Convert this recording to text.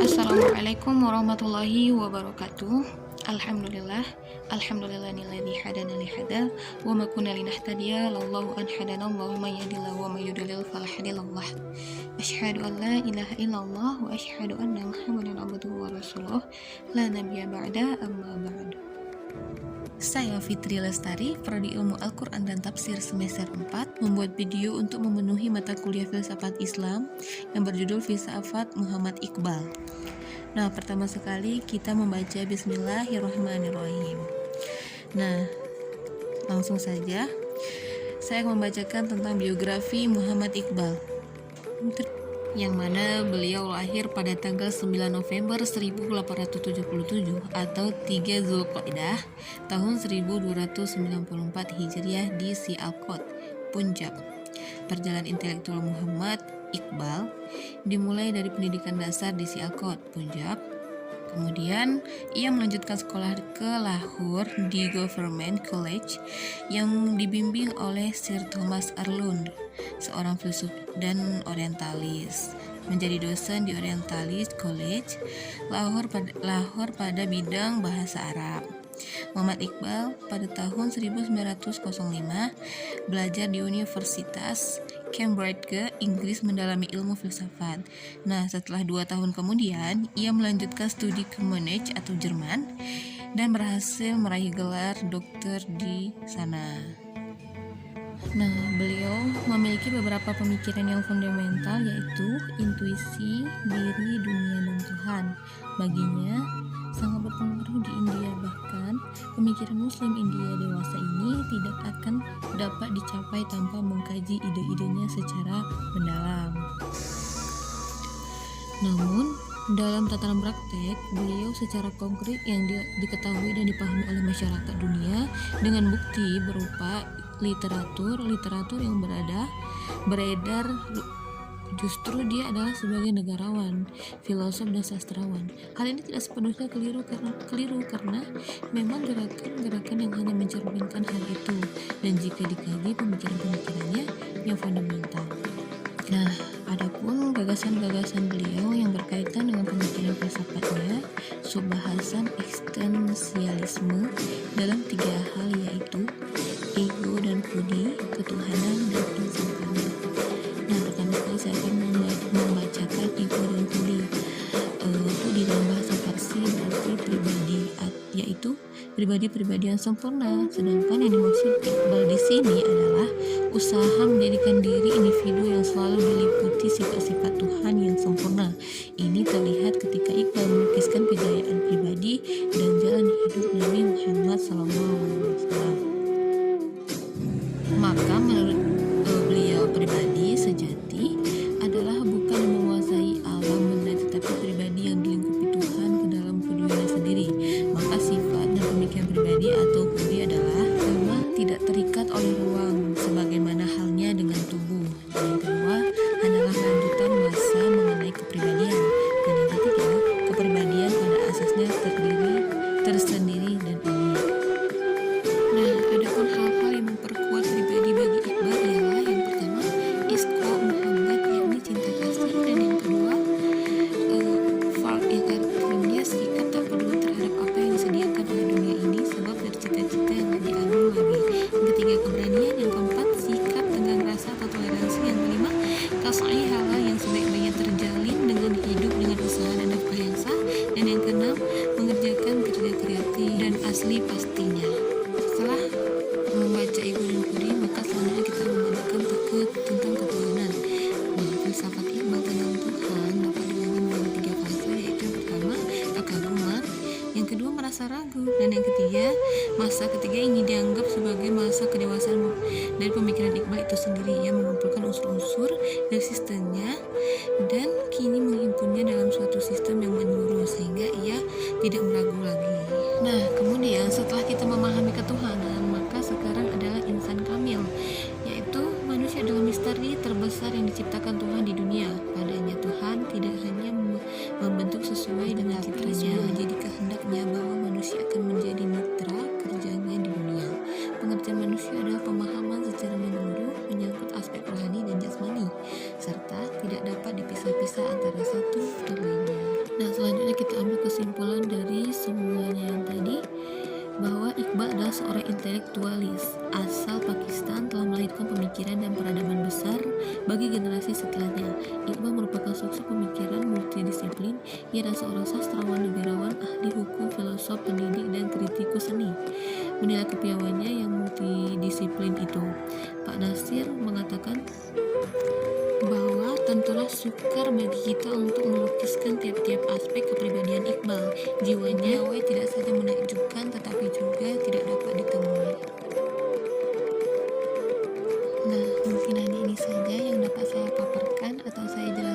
Assalamualaikum warahmatullahi wabarakatuh. Alhamdulillahilladzi hadana li hada wa ma kunna linahtadiya laullahu an hadana Allahumma yahdillahu wa may yudlil fala hadiyalah. Asyhadu an la ilaha illallah wa asyhadu anna Muhammadan abduhu wa rasuluh la nabiyya ba'da amma ba'du. Saya Fitri Lestari, Prodi Ilmu Al-Quran dan Tafsir semester 4, membuat video untuk memenuhi mata kuliah filsafat Islam yang berjudul Filsafat Muhammad Iqbal. Nah, pertama sekali kita membaca Bismillahirrahmanirrahim. Nah, langsung saja saya membacakan tentang biografi Muhammad Iqbal, yang mana beliau lahir pada tanggal 9 November 1877 atau 3 Zulqa'dah tahun 1294 Hijriah di Sialkot, Punjab. Perjalanan intelektual Muhammad Iqbal dimulai dari pendidikan dasar di Sialkot, Punjab. Kemudian ia melanjutkan sekolah ke Lahore di Government College yang dibimbing oleh Sir Thomas Erlund, seorang filsuf dan orientalis. Menjadi dosen di Orientalist College Lahore pada bidang bahasa Arab. Muhammad Iqbal pada tahun 1905 belajar di Universitas Cambridge, Inggris, mendalami ilmu filsafat. Nah, setelah 2 tahun kemudian, ia melanjutkan studi ke Munich atau Jerman dan berhasil meraih gelar dokter di sana. Nah, beliau memiliki beberapa pemikiran yang fundamental, yaitu intuisi, diri, dunia, dan Tuhan. Baginya, sangat berpengaruh di India, bahkan pemikiran Muslim India dewasa ini tidak akan dapat dicapai tanpa mengkaji ide-idenya secara mendalam. Namun, dalam tatanan praktek, beliau secara konkret yang diketahui dan dipahami oleh masyarakat dunia dengan bukti berupa literatur yang beredar. Justru dia adalah sebagai negarawan, filosof dan sastrawan. Hal ini tidak sepenuhnya keliru karena memang gerakan-gerakan yang hanya mencerminkan hal itu, dan jika dikaji pemikiran-pemikirannya yang fundamental. Nah, adapun gagasan-gagasan beliau yang berkaitan dengan pemikiran filsafatnya, subbahasan eksistensialisme dalam 3 hal, yaitu ego dan budi, ketuhanan dan insan kamil. Nah, pertama sekali saya akan membacakan ego dan budi. Itu di dalam bahasa Farsi berarti pribadi, yaitu pribadi-pribadi yang sempurna. Sedangkan yang dimaksud Iqbal di sini adalah usaha menjadikan diri individu yang selalu diliputi sifat-sifat Tuhan yang sempurna. Ini terlihat ketika Iqbal melukiskan kejayaan pribadi dan jalan hidup Nabi Muhammad SAW. Maka menurut beliau, pribadi sejati adalah bukan yang menguasai alam benda, tetapi pribadi yang dilingkupi Tuhan ke dalam kedudukannya sendiri. Maka sifat dan pemikiran pribadi atau budi adalah memang tidak terikat oleh ruang, sebagaimana halnya dengan tubuh. Dan yang kedua adalah lanjutan masa mengenai kepribadian. Dan yang ketiga, kepribadian pada asasnya tersendiri dan unik. Nah, adapun hal-hal yang memperkuat pribadi bagi Iqbal ialah yang pertama, isko muhabbat, yakni cinta kasih, dan yang kedua, fal, yang artinya sikap tak peduli terhadap apa yang disediakan oleh dunia ini sebab dari cita-cita yang lebih agung lagi. Yang ketiga, keberanian. Yang keempat, sikap tenggang rasa atau toleransi. Yang kelima, kasai, halal yang sebaik-baiknya terjalin dengan hidup dengan usaha dan nafkah yang sah. Dan yang keenam, mengerjakan kerja kreatif dan asli pastinya. Setelah membaca ego dan budi, maka selanjutnya kita membacakan tentang ketuhanan. Nah, filsafat Iqbal tentang Tuhan dapat dibagi dalam 3 fase, yaitu yang pertama, kekaguman, yang kedua, merasa ragu, dan yang ketiga, masa ketiga ini dianggap sebagai masa kedewasaan dari pemikiran Iqbal itu sendiri. Ia mengumpulkan unsur-unsur dari sistemnya dan kini menghimpunnya dalam suatu sistem yang menyeluruh sehingga ia tidak meragu lagi. Nah, kemudian setelah kita memahami ketuhanan, maka sekarang adalah insan kamil, yaitu manusia adalah misteri terbesar yang diciptakan Tuhan di dunia. Padanya Tuhan tidak hanya membentuk sesuai dengan fitrahnya, jadi kehendaknya bahwa manusia akan menjadi mitra kerjanya di dunia. Pengertian manusia adalah pemahaman secara menyeluruh menyangkut aspek rohani bisa antara satu dan lainnya. Nah, selanjutnya kita ambil kesimpulan dari semuanya yang tadi, bahwa Iqbal adalah seorang intelektualis asal Pakistan, telah melahirkan pemikiran dan peradaban besar bagi generasi setelahnya. Iqbal merupakan sosok pemikiran multidisiplin. Ia adalah seorang sastrawan, negarawan, ahli hukum, filosof, pendidik, dan kritikus seni. Menilai kepiawaiannya yang multidisiplin itu, Pak Nasir mengatakan bahwa tentulah sukar bagi kita untuk melukiskan tiap-tiap aspek kepribadian Iqbal. Jiwanya tidak saja menakjubkan tetapi juga tidak dapat ditemui. Nah, mungkin hanya ini saja yang dapat saya paparkan atau saya jelaskan